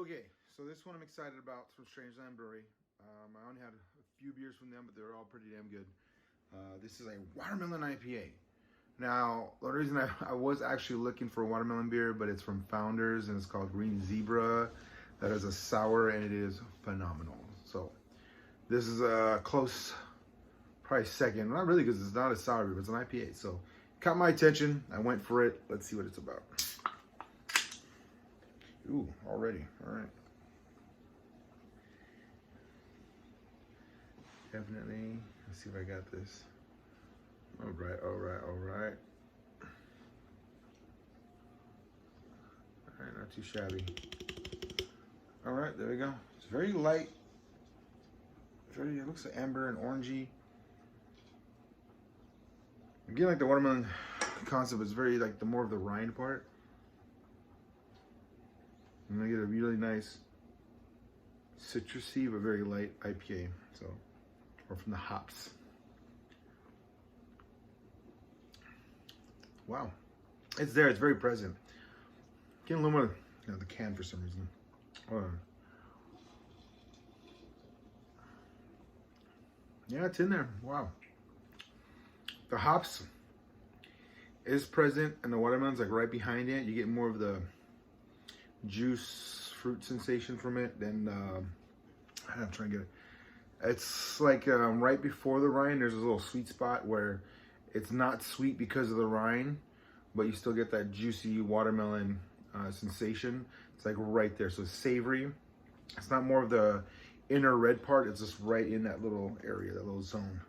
Okay, so this one I'm excited about from Land Brewery. I only had a few beers from them, but they're all pretty damn good. This is a watermelon IPA. Now, the reason I was actually looking for a watermelon beer, but it's from Founders and it's called Green Zebra. That is a sour and it is phenomenal. So this is a close, probably second. Not really because it's not a sour beer, but it's an IPA. So caught my attention. I went for it. Let's see what it's about. Ooh, already. All right. Definitely. Let's see if I got this. All right, all right, all right. All right, not too shabby. All right, there we go. It's very light. It looks like amber and orangey. Again, like the watermelon concept is very like the more of the rind part. And I get a really nice citrusy but very light IPA. So, or from the hops. Wow, it's there. It's very present. Getting a little more, the can for some reason. Yeah, it's in there. Wow. The hops is present, and the watermelon's like right behind it. You get more of the juice fruit sensation from it than I'm trying to get it. It's like right before the rind, there's a little sweet spot where it's not sweet because of the rind, but you still get that juicy watermelon sensation. It's like right there, so it's savory. It's not more of the inner red part. It's just right in that little area, that little zone.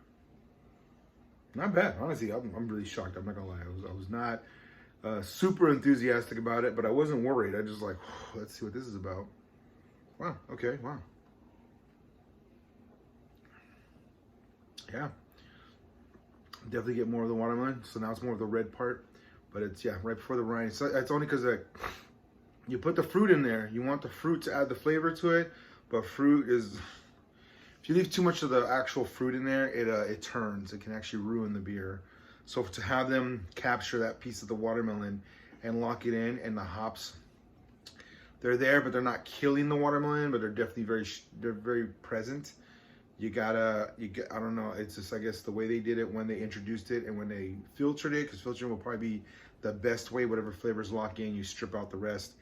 Not bad, honestly. I'm really shocked. I'm not gonna lie. I was not super enthusiastic about it, but I wasn't worried. I just like, let's see what this is about. Wow. Okay. Wow. Yeah. Definitely get more of the watermelon. So now it's more of the red part, but it's right before the rind. So it's only because you put the fruit in there. You want the fruit to add the flavor to it, but fruit is, if you leave too much of the actual fruit in there, it turns. It can actually ruin the beer. So to have them capture that piece of the watermelon and lock it in, and the hops, they're there, but they're not killing the watermelon, but they're definitely very present. I don't know, it's just, I guess, the way they did it when they introduced it and when they filtered it, because filtering will probably be the best way. Whatever flavors lock in, you strip out the rest.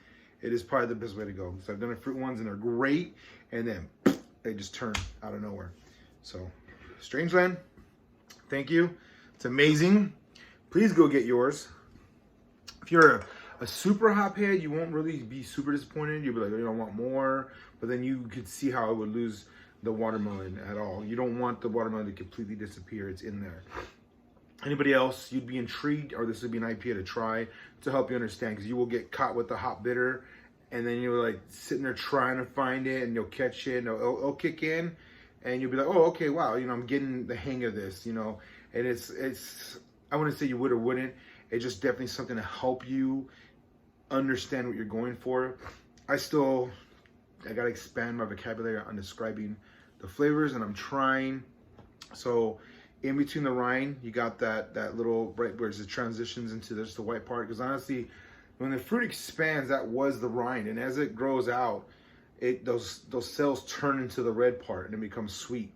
It is probably the best way to go. So I've done the fruit ones and they're great, and then they just turn out of nowhere. So, Strangeland, thank you. It's amazing. Please go get yours. If you're a super hop head, you won't really be super disappointed. You'll be like, I want more. But then you could see how it would lose the watermelon at all. You don't want the watermelon to completely disappear. It's in there. Anybody else, you'd be intrigued, or this would be an IPA to try to help you understand, because you will get caught with the hop bitter, and then you're like sitting there trying to find it, and you'll catch it, and it'll kick in, and you'll be like, oh, okay, wow, I'm getting the hang of this, and it's, I wouldn't say you would or wouldn't. It's just definitely something to help you understand what you're going for. I gotta expand my vocabulary on describing the flavors, and I'm trying. So in between the rind, you got that little right where it transitions into just the white part. Because honestly, when the fruit expands, that was the rind, and as it grows out, those cells turn into the red part and it becomes sweet,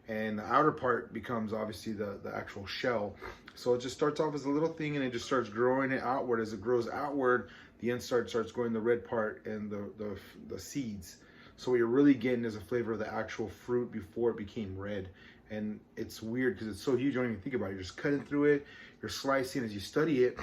and the outer part becomes obviously the actual shell. So it just starts off as a little thing, and it just starts growing it outward. As it grows outward, the inside starts going the red part and the seeds. So what you're really getting is a flavor of the actual fruit before it became red. And it's weird because it's so huge, you don't even think about it. You're just cutting through it, you're slicing. As you study it,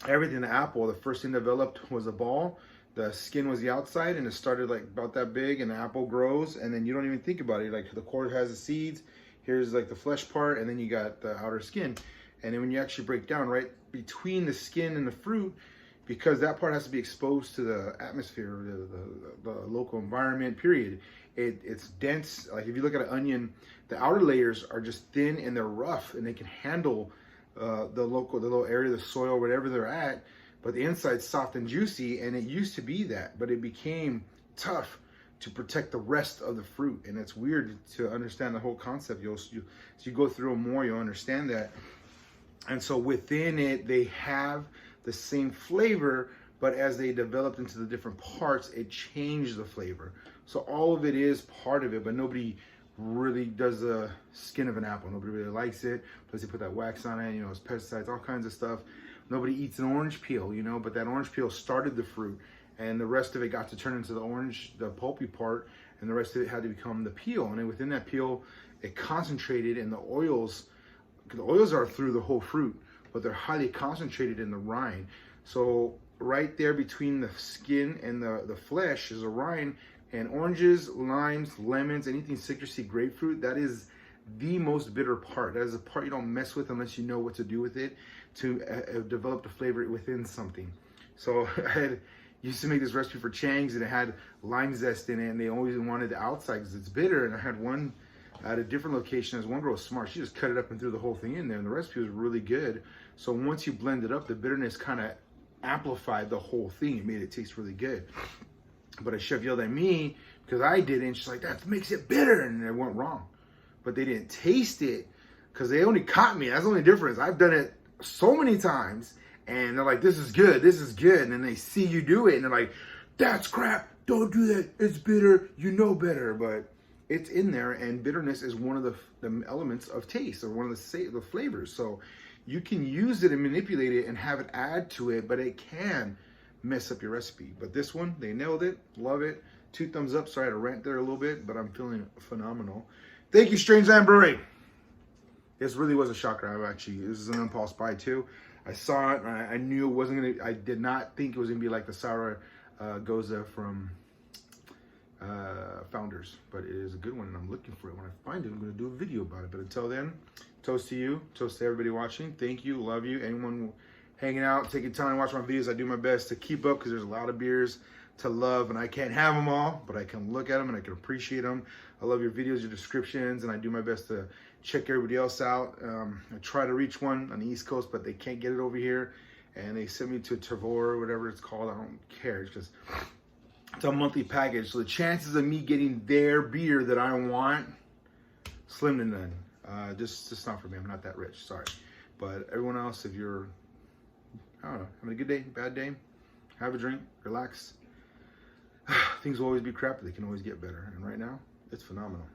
everything in the apple, the first thing developed was a ball. The skin was the outside, and it started like about that big, and the apple grows, and then you don't even think about it. Like the core has the seeds, here's like the flesh part, and then you got the outer skin. And then when you actually break down right between the skin and the fruit, because that part has to be exposed to the atmosphere, the local environment, period. It's dense. Like if you look at an onion, the outer layers are just thin and they're rough, and they can handle the little area, the soil, whatever they're at. But the inside's soft and juicy, and it used to be that, but it became tough to protect the rest of the fruit. And it's weird to understand the whole concept. As you go through them more, you'll understand that. And so within it, they have the same flavor, but as they developed into the different parts, it changed the flavor. So all of it is part of it, but nobody really does the skin of an apple. Nobody really likes it. Plus they put that wax on it, you know, it's pesticides, all kinds of stuff. Nobody eats an orange peel, you know, but that orange peel started the fruit, and the rest of it got to turn into the orange, the pulpy part, and the rest of it had to become the peel. And then within that peel, it concentrated, and the oils are through the whole fruit, but they're highly concentrated in the rind. So right there between the skin and the flesh is a rind, and oranges, limes, lemons, anything citrusy, grapefruit, that is the most bitter part. That is the part you don't mess with unless you know what to do with it to develop the flavor within something. So I used to make this recipe for Chang's, and it had lime zest in it, and they always wanted the outside because it's bitter. And I had one at a different location. As one girl was smart, she just cut it up and threw the whole thing in there, and the recipe was really good. So once you blend it up, the bitterness kind of amplified the whole thing. It made it taste really good. But a chef yelled at me because I did it, and she's like, that makes it bitter, and it went wrong. But they didn't taste it because they only caught me. That's the only difference. I've done it so many times, and they're like, this is good, and then they see you do it, and they're like, that's crap, don't do that, it's bitter, you know better. But it's in there, and bitterness is one of the elements of taste, or one of the flavors. So you can use it and manipulate it and have it add to it, but it can mess up your recipe. But this one, they nailed it. Love it. 2 thumbs up. Sorry to rant there a little bit, but I'm feeling phenomenal. Thank you, Strange Land Brewery. This really was a shocker. This is an impulse buy too. I saw it, and I knew it wasn't gonna. I did not think it was gonna be like the sour Gose from Founders, but it is a good one, and I'm looking for it. When I find it, I'm gonna do a video about it. But until then, toast to you, toast to everybody watching. Thank you, love you. Anyone hanging out, taking time to watch my videos, I do my best to keep up because there's a lot of beers to love, and I can't have them all, but I can look at them and I can appreciate them. I love your videos, your descriptions, and I do my best to check everybody else out. I try to reach one on the East Coast, but they can't get it over here, and they send me to Tavor or whatever it's called. I don't care. It's just, it's a monthly package, so the chances of me getting their beer that I want, slim to none. Just not for me. I'm not that rich. Sorry. But everyone else, if you're, I don't know, having a good day, bad day, have a drink, relax. Things will always be crap, but they can always get better. And right now, it's phenomenal.